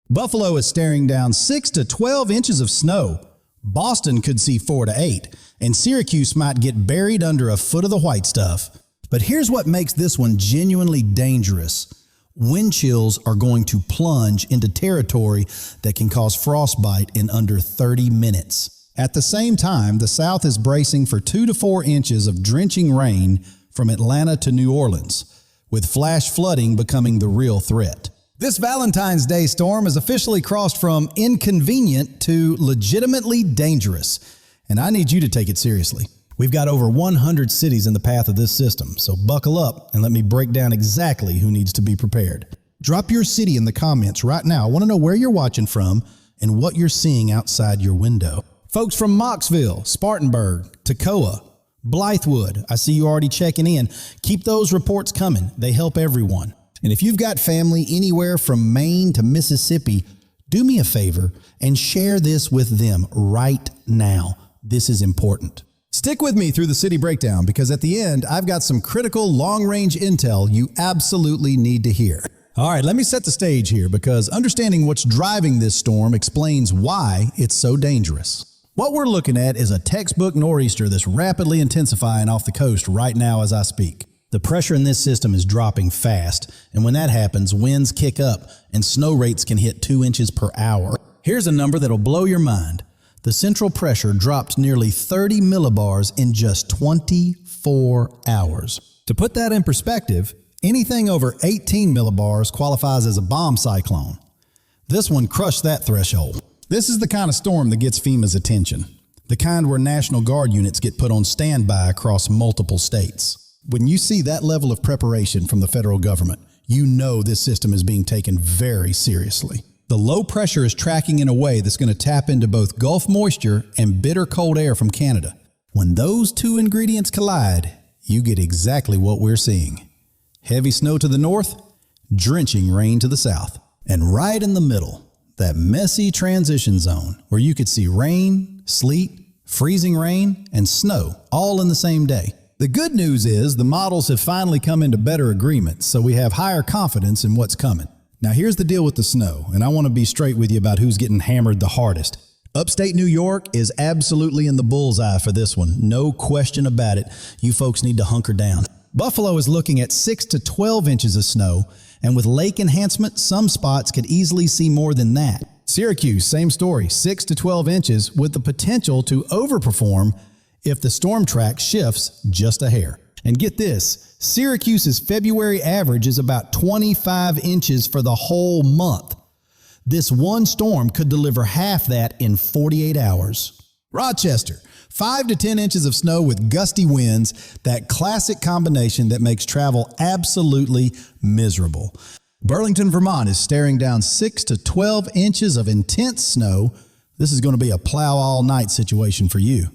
Buffalo is staring down 6 to 12 inches of snow. Boston could see 4 to 8, and Syracuse might get buried under a foot of the white stuff. But here's what makes this one genuinely dangerous. Wind chills are going to plunge into territory that can cause frostbite in under 30 minutes. At the same time, the South is bracing for 2 to 4 inches of drenching rain from Atlanta to New Orleans, with flash flooding becoming the real threat. This Valentine's Day storm has officially crossed from inconvenient to legitimately dangerous, and I need you to take it seriously. We've got over 100 cities in the path of this system, so buckle up and let me break down exactly who needs to be prepared. Drop your city in the comments right now. I want to know where you're watching from and what you're seeing outside your window. Folks from Mocksville, Spartanburg, Toccoa, Blythewood, I see you already checking in. Keep those reports coming. They help everyone. And if you've got family anywhere from Maine to Mississippi, do me a favor and share this with them right now. This is important. Stick with me through the city breakdown because at the end, I've got some critical long-range intel you absolutely need to hear. All right, let me set the stage here because understanding what's driving this storm explains why it's so dangerous. What we're looking at is a textbook nor'easter that's rapidly intensifying off the coast right now as I speak. The pressure in this system is dropping fast, and when that happens, winds kick up and snow rates can hit 2 inches per hour. Here's a number that'll blow your mind. The central pressure dropped nearly 30 millibars in just 24 hours. To put that in perspective, anything over 18 millibars qualifies as a bomb cyclone. This one crushed that threshold. This is the kind of storm that gets FEMA's attention, the kind where National Guard units get put on standby across multiple states. When you see that level of preparation from the federal government, you know this system is being taken very seriously. The low pressure is tracking in a way that's going to tap into both Gulf moisture and bitter cold air from Canada. When those two ingredients collide, you get exactly what we're seeing. Heavy snow to the north, drenching rain to the south. And right in the middle, that messy transition zone where you could see rain, sleet, freezing rain, and snow all in the same day. The good news is the models have finally come into better agreement, so we have higher confidence in what's coming. Now here's the deal with the snow, and I want to be straight with you about who's getting hammered the hardest. Upstate New York is absolutely in the bullseye for this one, no question about it. You folks need to hunker down. Buffalo is looking at 6 to 12 inches of snow, and with lake enhancement, some spots could easily see more than that. Syracuse, same story, 6 to 12 inches with the potential to overperform if the storm track shifts just a hair. And get this, Syracuse's February average is about 25 inches for the whole month. This one storm could deliver half that in 48 hours. Rochester, 5 to 10 inches of snow with gusty winds, that classic combination that makes travel absolutely miserable. Burlington, Vermont is staring down 6 to 12 inches of intense snow. This is going to be a plow all night situation for you.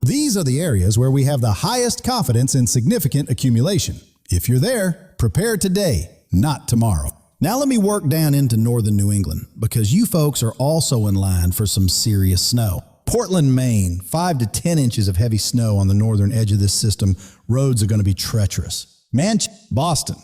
These are the areas where we have the highest confidence in significant accumulation. If you're there, prepare today, not tomorrow. Now let me work down into northern New England because you folks are also in line for some serious snow. Portland, Maine, 5 to 10 inches of heavy snow on the northern edge of this system. Roads are going to be treacherous. Boston.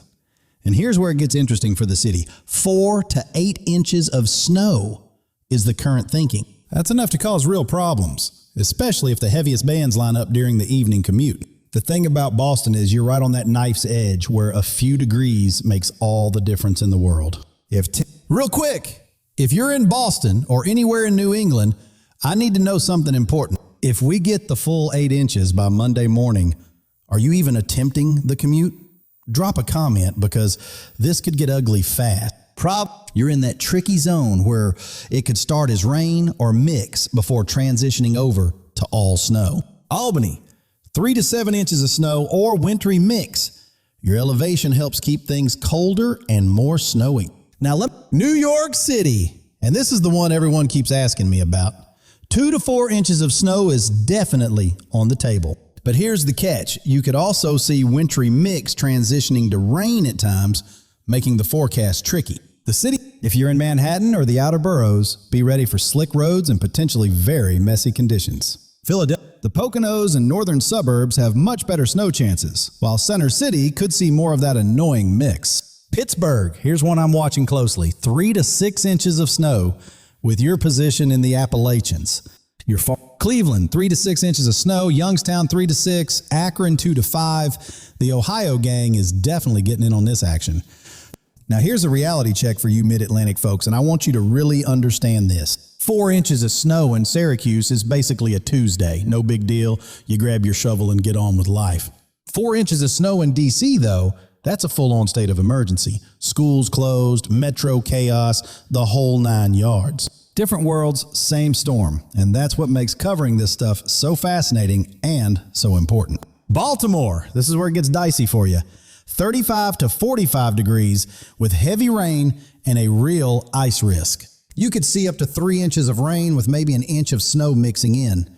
And here's where it gets interesting for the city. 4 to 8 inches of snow is the current thinking. That's enough to cause real problems, especially if the heaviest bands line up during the evening commute. The thing about Boston is you're right on that knife's edge where a few degrees makes all the difference in the world. Real quick, if you're in Boston or anywhere in New England, I need to know something important. If we get the full 8 inches by Monday morning, are you even attempting the commute? Drop a comment because this could get ugly fast. You're in that tricky zone where it could start as rain or mix before transitioning over to all snow. Albany, 3 to 7 inches of snow or wintry mix. Your elevation helps keep things colder and more snowy. Now, New York City, and this is the one everyone keeps asking me about. 2 to 4 inches of snow is definitely on the table. But here's the catch. You could also see wintry mix transitioning to rain at times, making the forecast tricky. The city, if you're in Manhattan or the outer boroughs, be ready for slick roads and potentially very messy conditions. Philadelphia, the Poconos and northern suburbs have much better snow chances, while Center City could see more of that annoying mix. Pittsburgh, here's one I'm watching closely. 3 to 6 inches of snow with your position in the Appalachians. Cleveland, 3 to 6 inches of snow. Youngstown, 3 to 6. Akron, 2 to 5. The Ohio gang is definitely getting in on this action. Now here's a reality check for you Mid-Atlantic folks, and I want you to really understand this. 4 inches of snow in Syracuse is basically a Tuesday. No big deal. You grab your shovel and get on with life. 4 inches of snow in D.C., though, that's a full-on state of emergency. Schools closed, metro chaos, the whole 9 yards. Different worlds, same storm. And that's what makes covering this stuff so fascinating and so important. Baltimore, this is where it gets dicey for you. 35 to 45 degrees with heavy rain and a real ice risk. You could see up to 3 inches of rain with maybe an inch of snow mixing in.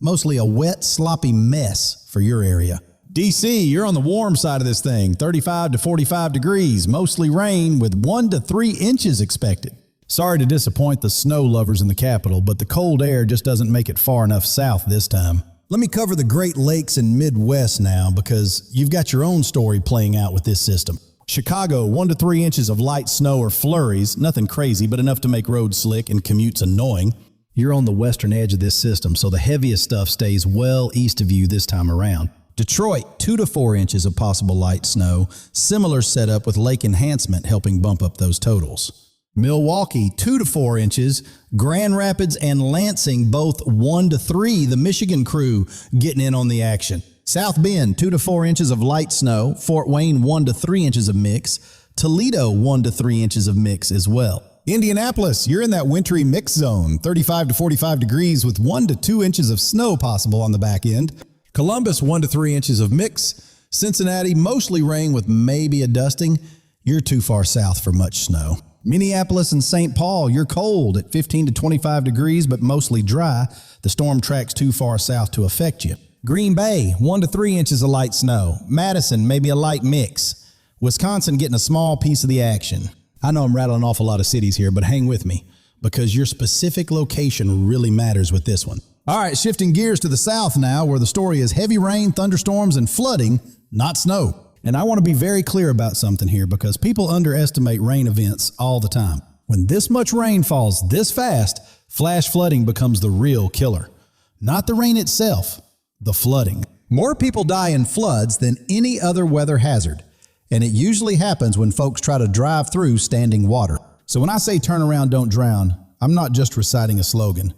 Mostly a wet, sloppy mess for your area. DC, you're on the warm side of this thing. 35 to 45 degrees, mostly rain with 1 to 3 inches expected. Sorry to disappoint the snow lovers in the capital, but the cold air just doesn't make it far enough south this time. Let me cover the Great Lakes and Midwest now because you've got your own story playing out with this system. Chicago, 1 to 3 inches of light snow or flurries, nothing crazy, but enough to make roads slick and commutes annoying. You're on the western edge of this system, so the heaviest stuff stays well east of you this time around. Detroit, 2 to 4 inches of possible light snow, similar setup with lake enhancement helping bump up those totals. Milwaukee, 2 to 4 inches. Grand Rapids and Lansing, both 1 to 3. The Michigan crew getting in on the action. South Bend, 2 to 4 inches of light snow. Fort Wayne, 1 to 3 inches of mix. Toledo, 1 to 3 inches of mix as well. Indianapolis, you're in that wintry mix zone. 35 to 45 degrees with 1 to 2 inches of snow possible on the back end. Columbus, 1 to 3 inches of mix. Cincinnati, mostly rain with maybe a dusting. You're too far south for much snow. Minneapolis and St. Paul, you're cold at 15 to 25 degrees, but mostly dry. The storm track's too far south to affect you. Green Bay, 1 to 3 inches of light snow. Madison, maybe a light mix. Wisconsin getting a small piece of the action. I know I'm rattling off a lot of cities here, but hang with me because your specific location really matters with this one. All right, shifting gears to the south now, where the story is heavy rain, thunderstorms, and flooding, not snow. And I want to be very clear about something here because people underestimate rain events all the time. When this much rain falls this fast, flash flooding becomes the real killer. Not the rain itself, the flooding. More people die in floods than any other weather hazard, and it usually happens when folks try to drive through standing water. So when I say turn around, don't drown, I'm not just reciting a slogan.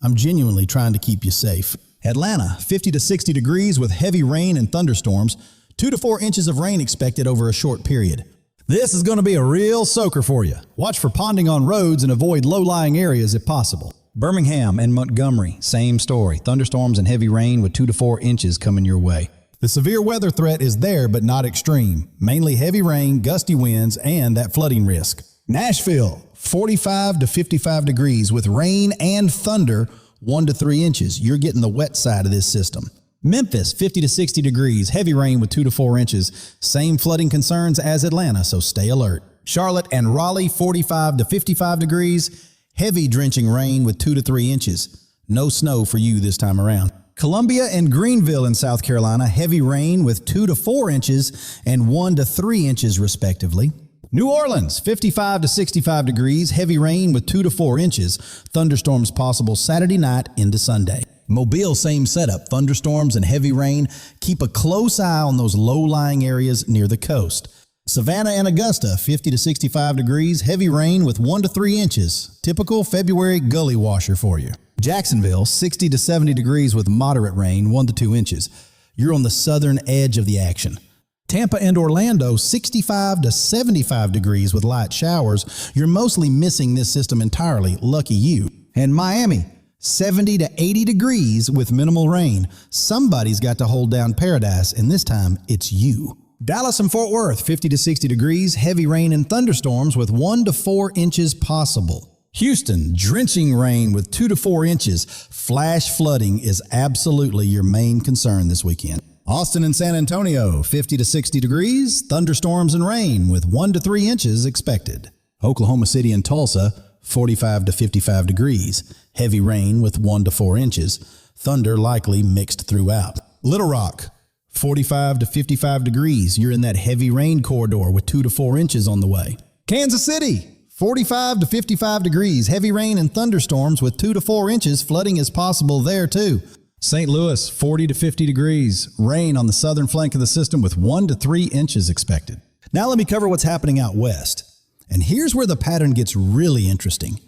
I'm genuinely trying to keep you safe. Atlanta, 50 to 60 degrees with heavy rain and thunderstorms. 2 to 4 inches of rain expected over a short period. This is going to be a real soaker for you. Watch for ponding on roads and avoid low-lying areas if possible. Birmingham and Montgomery, same story. Thunderstorms and heavy rain with 2 to 4 inches coming your way. The severe weather threat is there but not extreme. Mainly heavy rain, gusty winds, and that flooding risk. Nashville, 45 to 55 degrees with rain and thunder, 1 to 3 inches. You're getting the wet side of this system. Memphis, 50 to 60 degrees, heavy rain with 2 to 4 inches. Same flooding concerns as Atlanta, so stay alert. Charlotte and Raleigh, 45 to 55 degrees, heavy drenching rain with 2 to 3 inches. No snow for you this time around. Columbia and Greenville in South Carolina, heavy rain with 2 to 4 inches and 1 to 3 inches respectively. New Orleans, 55 to 65 degrees, heavy rain with 2 to 4 inches. Thunderstorms possible Saturday night into Sunday. Mobile, same setup, thunderstorms and heavy rain. Keep a close eye on those low-lying areas near the coast. Savannah and Augusta, 50 to 65 degrees, heavy rain with 1 to 3 inches. Typical February gully washer for you. Jacksonville, 60 to 70 degrees with moderate rain, 1 to 2 inches. You're on the southern edge of the action. Tampa and Orlando, 65 to 75 degrees with light showers. You're mostly missing this system entirely, lucky you. And Miami, 70 to 80 degrees with minimal rain. Somebody's got to hold down paradise, and this time it's you. Dallas and Fort Worth, 50 to 60 degrees, heavy rain and thunderstorms with 1 to 4 inches possible. Houston, drenching rain with 2 to 4 inches. Flash flooding is absolutely your main concern this weekend. Austin and San Antonio, 50 to 60 degrees, thunderstorms and rain with 1 to 3 inches expected. Oklahoma City and Tulsa, 45 to 55 degrees, heavy rain with 1 to 4 inches, thunder likely mixed throughout. Little Rock, 45 to 55 degrees. You're in that heavy rain corridor with 2 to 4 inches on the way. Kansas City, 45 to 55 degrees. Heavy rain and thunderstorms with 2 to 4 inches. Flooding is possible there too. St. Louis, 40 to 50 degrees. Rain on the southern flank of the system with 1 to 3 inches expected. Now let me cover what's happening out west. And here's where the pattern gets really interesting.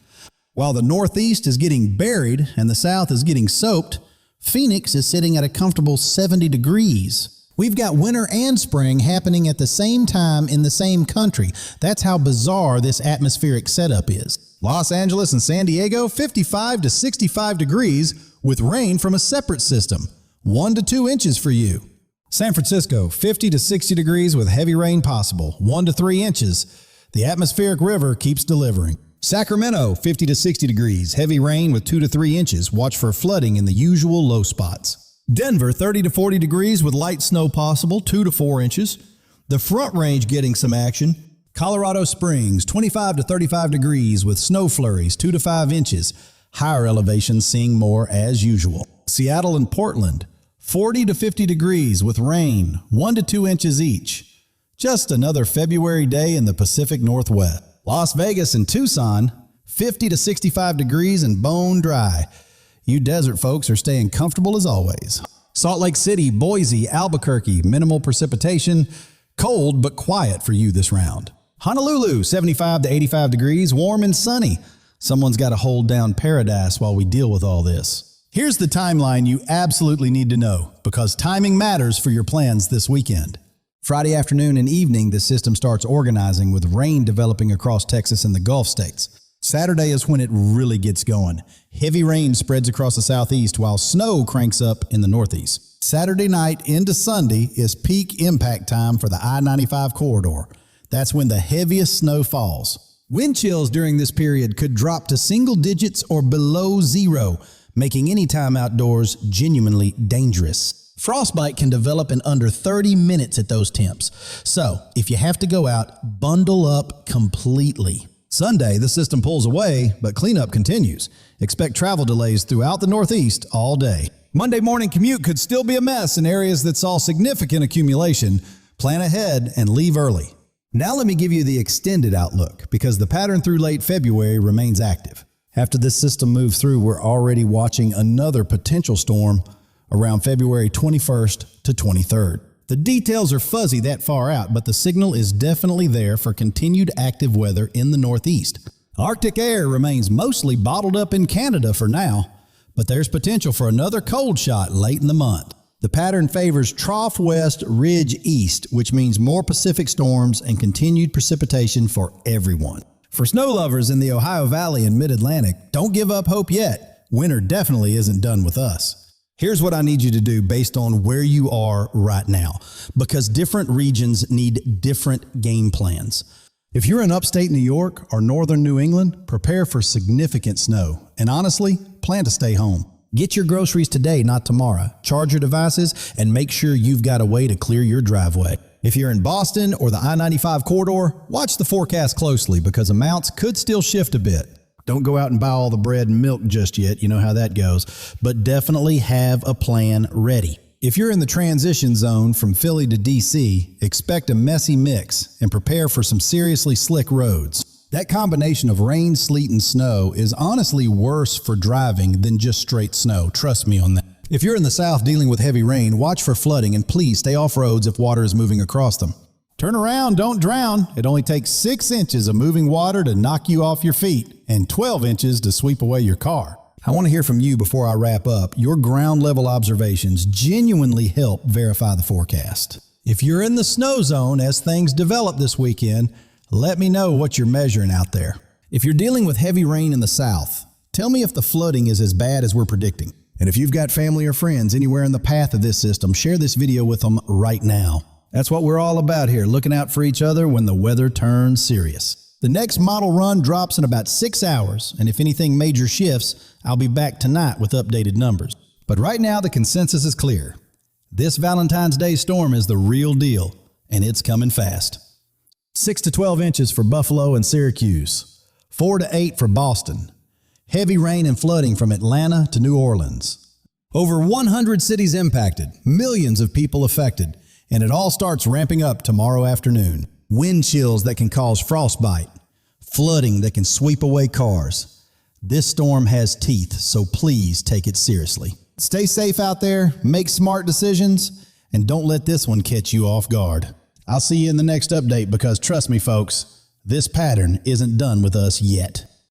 While the northeast is getting buried and the south is getting soaked, Phoenix is sitting at a comfortable 70 degrees. We've got winter and spring happening at the same time in the same country. That's how bizarre this atmospheric setup is. Los Angeles and San Diego, 55 to 65 degrees with rain from a separate system. 1 to 2 inches for you. San Francisco, 50 to 60 degrees with heavy rain possible. 1 to 3 inches. The atmospheric river keeps delivering. Sacramento, 50 to 60 degrees. Heavy rain with 2 to 3 inches. Watch for flooding in the usual low spots. Denver, 30 to 40 degrees with light snow possible. 2 to 4 inches. The Front Range getting some action. Colorado Springs, 25 to 35 degrees with snow flurries. 2 to 5 inches. Higher elevations seeing more as usual. Seattle and Portland, 40 to 50 degrees with rain. 1 to 2 inches each. Just another February day in the Pacific Northwest. Las Vegas and Tucson, 50 to 65 degrees and bone dry. You desert folks are staying comfortable as always. Salt Lake City, Boise, Albuquerque, minimal precipitation. Cold but quiet for you this round. Honolulu, 75 to 85 degrees, warm and sunny. Someone's got to hold down paradise while we deal with all this. Here's the timeline you absolutely need to know, because timing matters for your plans this weekend. Friday afternoon and evening, the system starts organizing with rain developing across Texas and the Gulf states. Saturday is when it really gets going. Heavy rain spreads across the southeast while snow cranks up in the northeast. Saturday night into Sunday is peak impact time for the I-95 corridor. That's when the heaviest snow falls. Wind chills during this period could drop to single digits or below zero, making any time outdoors genuinely dangerous. Frostbite can develop in under 30 minutes at those temps. So, if you have to go out, bundle up completely. Sunday, the system pulls away, but cleanup continues. Expect travel delays throughout the Northeast all day. Monday morning commute could still be a mess in areas that saw significant accumulation. Plan ahead and leave early. Now let me give you the extended outlook, because the pattern through late February remains active. After this system moves through, we're already watching another potential storm around February 21st to 23rd. The details are fuzzy that far out, but the signal is definitely there for continued active weather in the Northeast. Arctic air remains mostly bottled up in Canada for now, but there's potential for another cold shot late in the month. The pattern favors trough west, ridge east, which means more Pacific storms and continued precipitation for everyone. For snow lovers in the Ohio Valley and Mid-Atlantic, don't give up hope yet. Winter definitely isn't done with us. Here's what I need you to do based on where you are right now, because different regions need different game plans. If you're in upstate New York or northern New England, prepare for significant snow. And honestly, plan to stay home. Get your groceries today, not tomorrow. Charge your devices and make sure you've got a way to clear your driveway. If you're in Boston or the I-95 corridor, watch the forecast closely, because amounts could still shift a bit. Don't go out and buy all the bread and milk just yet, you know how that goes, but definitely have a plan ready. If you're in the transition zone from Philly to DC, expect a messy mix and prepare for some seriously slick roads. That combination of rain, sleet, and snow is honestly worse for driving than just straight snow, trust me on that. If you're in the South dealing with heavy rain, watch for flooding and please stay off roads if water is moving across them. Turn around, don't drown. It only takes 6 inches of moving water to knock you off your feet and 12 inches to sweep away your car. I want to hear from you before I wrap up. Your ground level observations genuinely help verify the forecast. If you're in the snow zone as things develop this weekend, let me know what you're measuring out there. If you're dealing with heavy rain in the South, tell me if the flooding is as bad as we're predicting. And if you've got family or friends anywhere in the path of this system, share this video with them right now. That's what we're all about here, looking out for each other when the weather turns serious. The next model run drops in about 6 hours, and if anything major shifts, I'll be back tonight with updated numbers. But right now, the consensus is clear. This Valentine's Day storm is the real deal, and it's coming fast. 6 to 12 inches for Buffalo and Syracuse. 4 to 8 for Boston. Heavy rain and flooding from Atlanta to New Orleans. Over 100 cities impacted, millions of people affected, and it all starts ramping up tomorrow afternoon. Wind chills that can cause frostbite, flooding that can sweep away cars. This storm has teeth, so please take it seriously. Stay safe out there, make smart decisions, and don't let this one catch you off guard. I'll see you in the next update because trust me folks, this pattern isn't done with us yet.